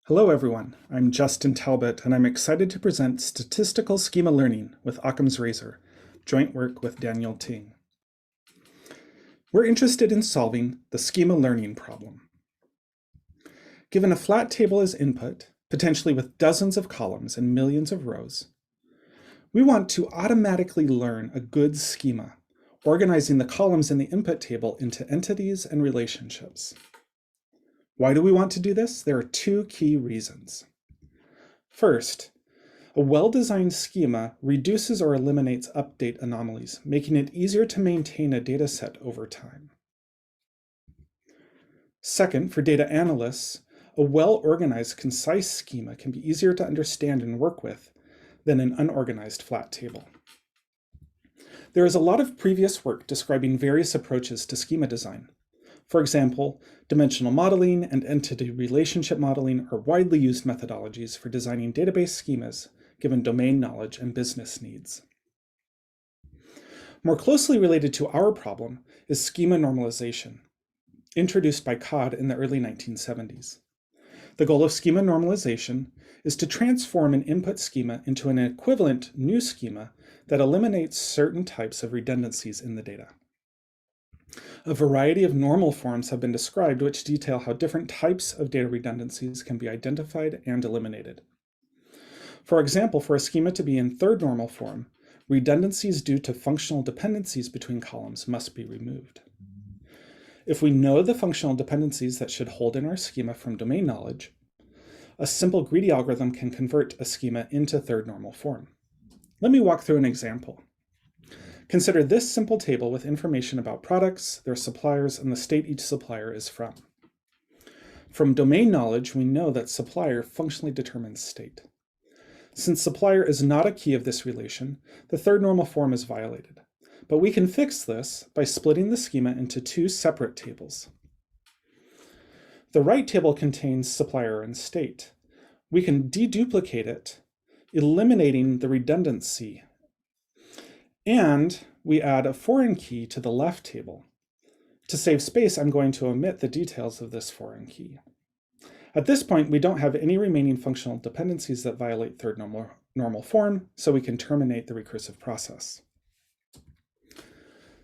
Hello everyone, I'm Justin Talbot and I'm excited to present Statistical Schema Learning with Occam's Razor, joint work with Daniel Ting. We're interested in solving the schema learning problem. Given a flat table as input, potentially with dozens of columns and millions of rows, we want to automatically learn a good schema, organizing the columns in the input table into entities and relationships. Why do we want to do this? There are two key reasons. First, a well-designed schema reduces or eliminates update anomalies, making it easier to maintain a dataset over time. Second, for data analysts, a well-organized, concise schema can be easier to understand and work with than an unorganized flat table. There is a lot of previous work describing various approaches to schema design. For example, dimensional modeling and entity relationship modeling are widely used methodologies for designing database schemas given domain knowledge and business needs. More closely related to our problem is schema normalization, introduced by Codd in the early 1970s. The goal of schema normalization is to transform an input schema into an equivalent new schema that eliminates certain types of redundancies in the data. A variety of normal forms have been described which detail how different types of data redundancies can be identified and eliminated. For example, for a schema to be in third normal form, redundancies due to functional dependencies between columns must be removed. If we know the functional dependencies that should hold in our schema from domain knowledge, a simple greedy algorithm can convert a schema into third normal form. Let me walk through an example. Consider this simple table with information about products, their suppliers, and the state each supplier is from. From domain knowledge, we know that supplier functionally determines state. Since supplier is not a key of this relation, the third normal form is violated. But we can fix this by splitting the schema into two separate tables. The right table contains supplier and state. We can deduplicate it, eliminating the redundancy. And we add a foreign key to the left table. To save space, I'm going to omit the details of this foreign key. At this point, we don't have any remaining functional dependencies that violate third normal form, so we can terminate the recursive process.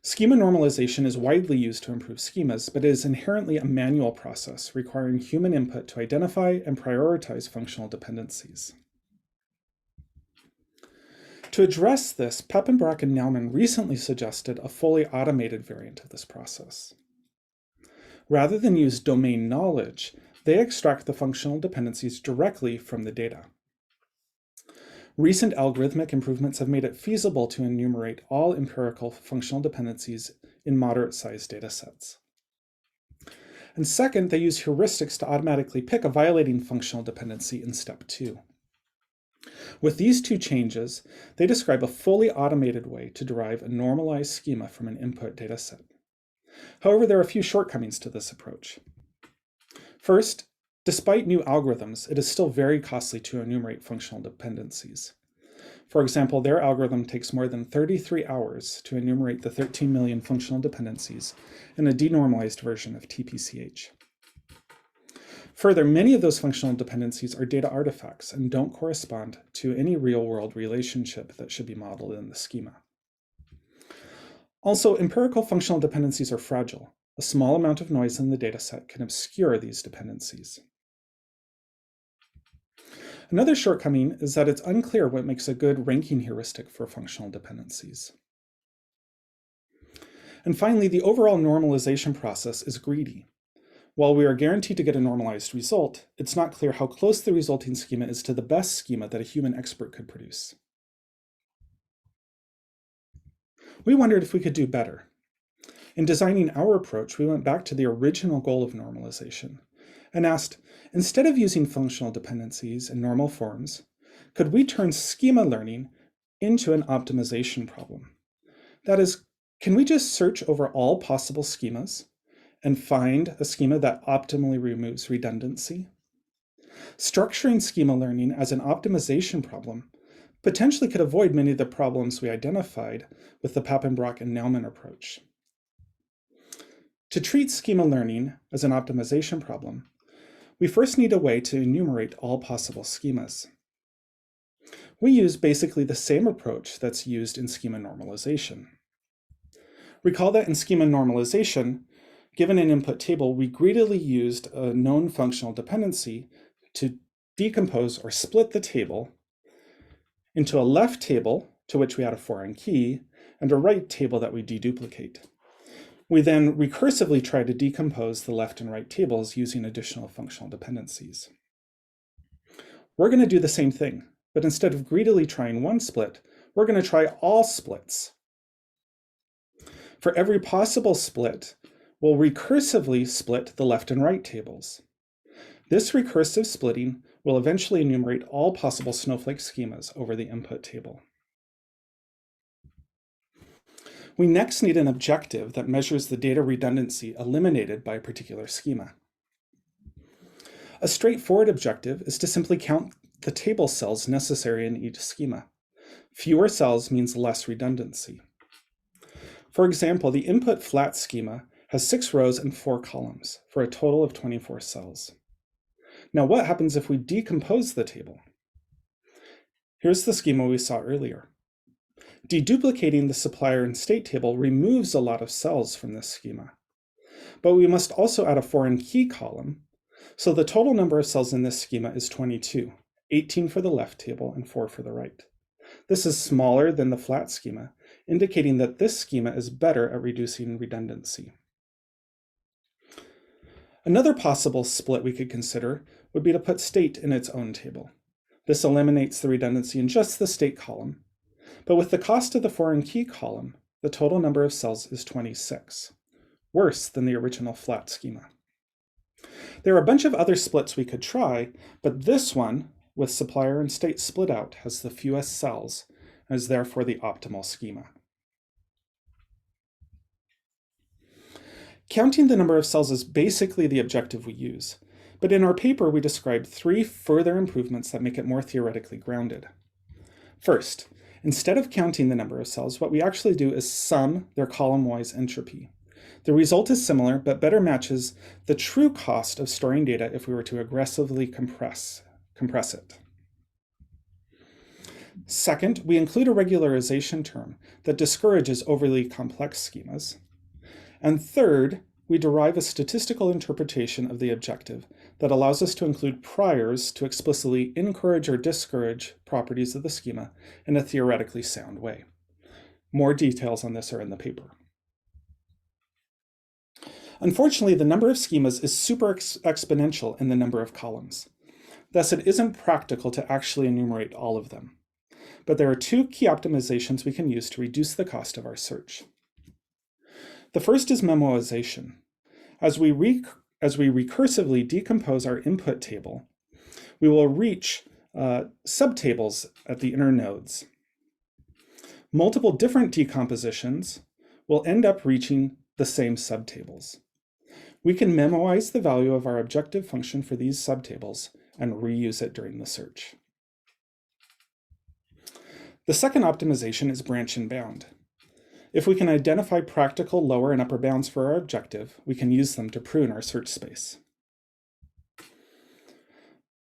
Schema normalization is widely used to improve schemas, but it is inherently a manual process requiring human input to identify and prioritize functional dependencies. To address this, Papenbrock and Naumann recently suggested a fully automated variant of this process. Rather than use domain knowledge, they extract the functional dependencies directly from the data. Recent algorithmic improvements have made it feasible to enumerate all empirical functional dependencies in moderate-sized datasets. And second, they use heuristics to automatically pick a violating functional dependency in step 2. With these two changes, they describe a fully automated way to derive a normalized schema from an input dataset. However, there are a few shortcomings to this approach. First, despite new algorithms, it is still very costly to enumerate functional dependencies. For example, their algorithm takes more than 33 hours to enumerate the 13 million functional dependencies in a denormalized version of TPCH. Further, many of those functional dependencies are data artifacts and don't correspond to any real-world relationship that should be modeled in the schema. Also, empirical functional dependencies are fragile. A small amount of noise in the dataset can obscure these dependencies. Another shortcoming is that it's unclear what makes a good ranking heuristic for functional dependencies. And finally, the overall normalization process is greedy. While we are guaranteed to get a normalized result, it's not clear how close the resulting schema is to the best schema that a human expert could produce. We wondered if we could do better. In designing our approach, we went back to the original goal of normalization and asked, instead of using functional dependencies in normal forms, could we turn schema learning into an optimization problem? That is, can we just search over all possible schemas and find a schema that optimally removes redundancy? Structuring schema learning as an optimization problem potentially could avoid many of the problems we identified with the Papenbrock and Naumann approach. To treat schema learning as an optimization problem, we first need a way to enumerate all possible schemas. We use basically the same approach that's used in schema normalization. Recall that in schema normalization, given an input table, we greedily used a known functional dependency to decompose or split the table into a left table, to which we add a foreign key, and a right table that we deduplicate. We then recursively try to decompose the left and right tables using additional functional dependencies. We're going to do the same thing, but instead of greedily trying one split, we're going to try all splits. For every possible split, we'll recursively split the left and right tables. This recursive splitting will eventually enumerate all possible snowflake schemas over the input table. We next need an objective that measures the data redundancy eliminated by a particular schema. A straightforward objective is to simply count the table cells necessary in each schema. Fewer cells means less redundancy. For example, the input flat schema has 6 rows and 4 columns for a total of 24 cells. Now, what happens if we decompose the table? Here's the schema we saw earlier. Deduplicating the supplier and state table removes a lot of cells from this schema. But we must also add a foreign key column, so the total number of cells in this schema is 22, 18 for the left table and 4 for the right. This is smaller than the flat schema, indicating that this schema is better at reducing redundancy. Another possible split we could consider would be to put state in its own table. This eliminates the redundancy in just the state column. But with the cost of the foreign key column, the total number of cells is 26, worse than the original flat schema. There are a bunch of other splits we could try, but this one, with supplier and state split out, has the fewest cells and is therefore the optimal schema. Counting the number of cells is basically the objective we use, but in our paper we described 3 further improvements that make it more theoretically grounded. First, instead of counting the number of cells, what we actually do is sum their column-wise entropy. The result is similar, but better matches the true cost of storing data if we were to aggressively compress it. Second, we include a regularization term that discourages overly complex schemas. And third, we derive a statistical interpretation of the objective that allows us to include priors to explicitly encourage or discourage properties of the schema in a theoretically sound way. More details on this are in the paper. Unfortunately, the number of schemas is super exponential in the number of columns. Thus, it isn't practical to actually enumerate all of them. But there are 2 key optimizations we can use to reduce the cost of our search. The first is memoization. As we recursively decompose our input table, we will reach subtables at the inner nodes. Multiple different decompositions will end up reaching the same subtables. We can memoize the value of our objective function for these subtables and reuse it during the search. The second optimization is branch and bound. If we can identify practical lower and upper bounds for our objective, we can use them to prune our search space.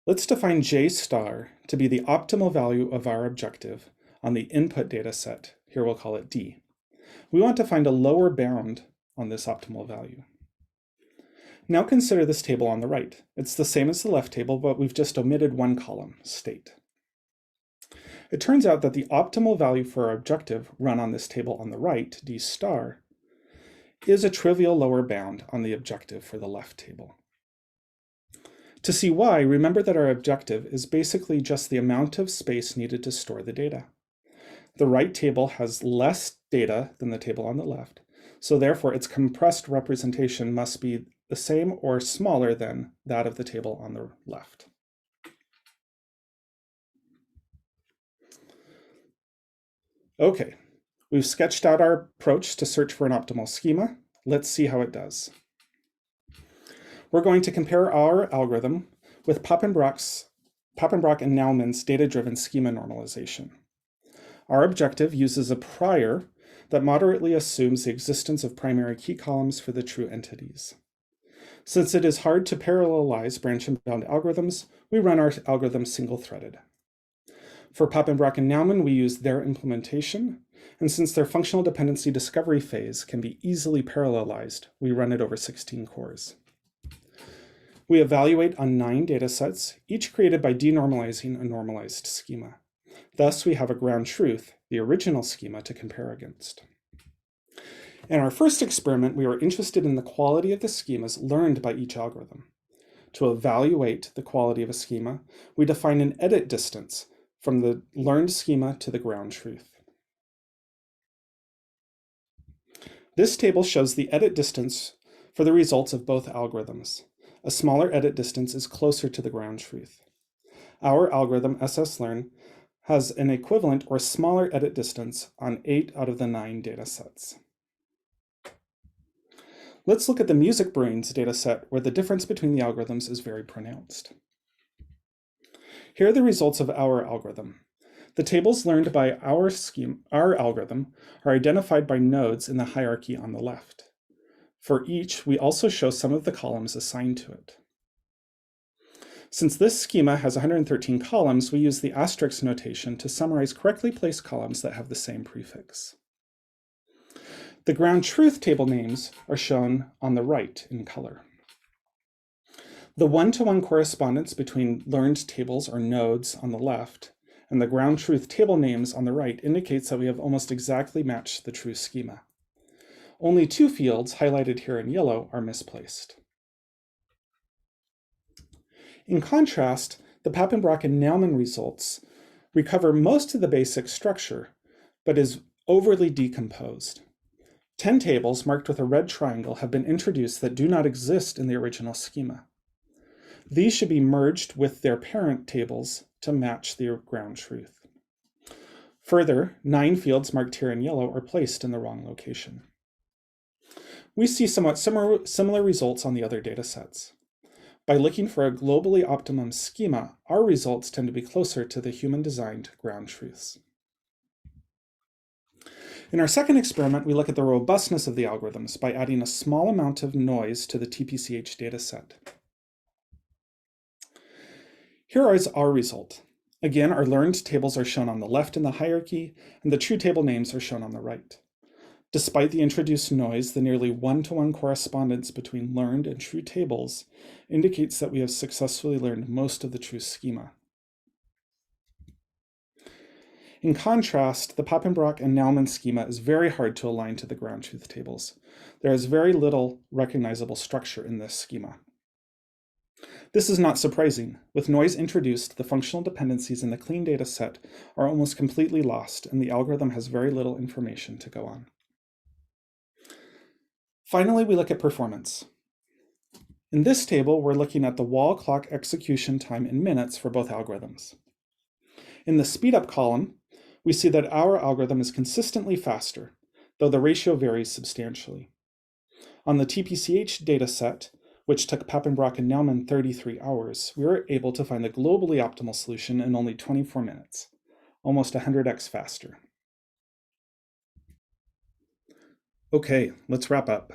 Let's define J star to be the optimal value of our objective on the input data set. Here we'll call it D. We want to find a lower bound on this optimal value. Now consider this table on the right. It's the same as the left table, but we've just omitted one column, state. It turns out that the optimal value for our objective run on this table on the right, D star, is a trivial lower bound on the objective for the left table. To see why, remember that our objective is basically just the amount of space needed to store the data. The right table has less data than the table on the left, so therefore its compressed representation must be the same or smaller than that of the table on the left. Okay, we've sketched out our approach to search for an optimal schema. Let's see how it does. We're going to compare our algorithm with Papenbrock and Naumann's data-driven schema normalization. Our objective uses a prior that moderately assumes the existence of primary key columns for the true entities. Since it is hard to parallelize branch and bound algorithms, we run our algorithm single-threaded. For Papenbrock and Naumann, we use their implementation, and since their functional dependency discovery phase can be easily parallelized, we run it over 16 cores. We evaluate on 9 datasets, each created by denormalizing a normalized schema. Thus, we have a ground truth, the original schema, to compare against. In our first experiment, we were interested in the quality of the schemas learned by each algorithm. To evaluate the quality of a schema, we define an edit distance from the learned schema to the ground truth. This table shows the edit distance for the results of both algorithms. A smaller edit distance is closer to the ground truth. Our algorithm, SSLearn, has an equivalent or smaller edit distance on 8 out of the 9 datasets. Let's look at the MusicBrainz dataset, where the difference between the algorithms is very pronounced. Here are the results of our algorithm. The tables learned by our algorithm are identified by nodes in the hierarchy on the left. For each, we also show some of the columns assigned to it. Since this schema has 113 columns, we use the asterisk notation to summarize correctly placed columns that have the same prefix. The ground truth table names are shown on the right in color. The one-to-one correspondence between learned tables or nodes on the left and the ground truth table names on the right indicates that we have almost exactly matched the true schema. Only 2 fields, highlighted here in yellow, are misplaced. In contrast, the Papenbrock and Naumann results recover most of the basic structure, but is overly decomposed. 10 tables marked with a red triangle have been introduced that do not exist in the original schema. These should be merged with their parent tables to match the ground truth. Further, 9 fields marked here in yellow are placed in the wrong location. We see somewhat similar results on the other datasets. By looking for a globally optimum schema, our results tend to be closer to the human-designed ground truths. In our second experiment, we look at the robustness of the algorithms by adding a small amount of noise to the TPCH dataset. Here is our result. Again, our learned tables are shown on the left in the hierarchy, and the true table names are shown on the right. Despite the introduced noise, the nearly one-to-one correspondence between learned and true tables indicates that we have successfully learned most of the true schema. In contrast, the Papenbrock and Naumann schema is very hard to align to the ground truth tables. There is very little recognizable structure in this schema. This is not surprising. With noise introduced, the functional dependencies in the clean data set are almost completely lost, and the algorithm has very little information to go on. Finally, we look at performance. In this table, we're looking at the wall clock execution time in minutes for both algorithms. In the speedup column, we see that our algorithm is consistently faster, though the ratio varies substantially. On the TPCH dataset, which took Papenbrock and Naumann 33 hours, we were able to find the globally optimal solution in only 24 minutes, almost 100x faster. Okay, let's wrap up.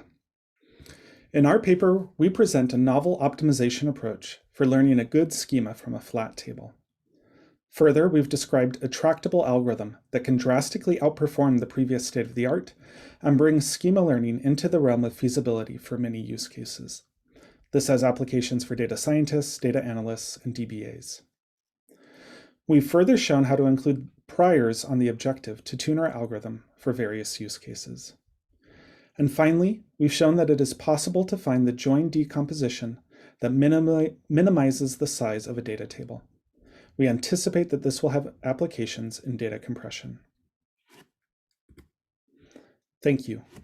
In our paper, we present a novel optimization approach for learning a good schema from a flat table. Further, we've described a tractable algorithm that can drastically outperform the previous state-of-the-art and bring schema learning into the realm of feasibility for many use cases. This has applications for data scientists, data analysts, and DBAs. We've further shown how to include priors on the objective to tune our algorithm for various use cases. And finally, we've shown that it is possible to find the join decomposition that minimizes the size of a data table. We anticipate that this will have applications in data compression. Thank you.